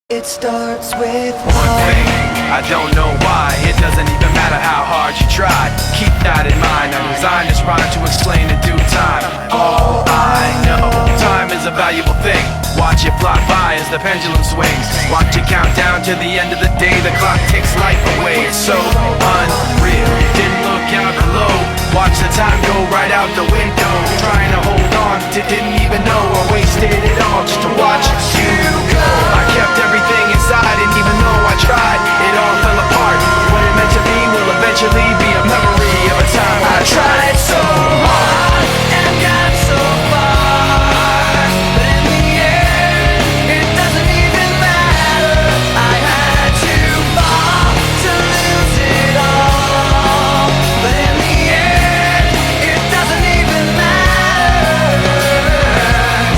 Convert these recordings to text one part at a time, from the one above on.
It starts with one thing, I don't know why. It doesn't even matter how hard you try. Keep that in mind, I designed this rhyme to explain in due time. All I know, time is a valuable thing. Watch it fly by as the pendulum swings. Watch it count down to the end of the day. The clock takes life away, it's so unreal. Didn't look out below, watch the time go right out the window. Trying to hold on to didn't even know I wasted it all just to watch you go. I kept everything inside, and even though I tried, it all fell apart. What it meant to be will eventually be a memory of a time I tried so hard and got so far, but in the end, it doesn't even matter. I had to fall to lose it all, but in the end, it doesn't even matter.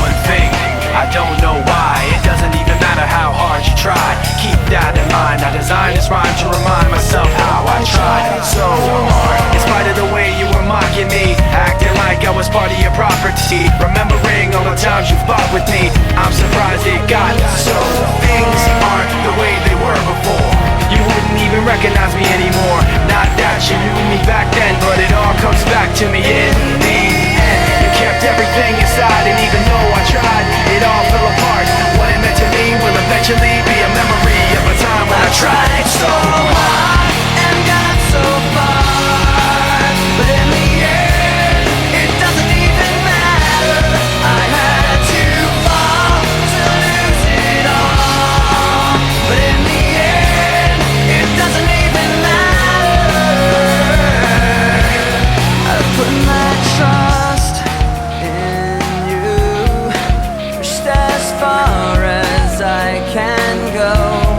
One thing, I don't know why. It doesn't even matter how hard you try. Keep that in mind. I designed this rhyme to remind myself how I tried so hard. In spite of the way you were mocking me, acting like I was part of your property, remembering all the times you fought with me, I'm surprised it got so. Things aren't the way they were before. You wouldn't even recognize me anymore. Not that you knew me back then, but it all comes back to me in the end. You kept everything inside, and even though I tried, it all fell apart. What it meant to me will eventually be a memory of a time when I tried so hard and got so far, but in the end, it doesn't even matter. I had to fall to lose it all, but in the end, it doesn't even matter. I put my trust in you, pushed as far as I can go.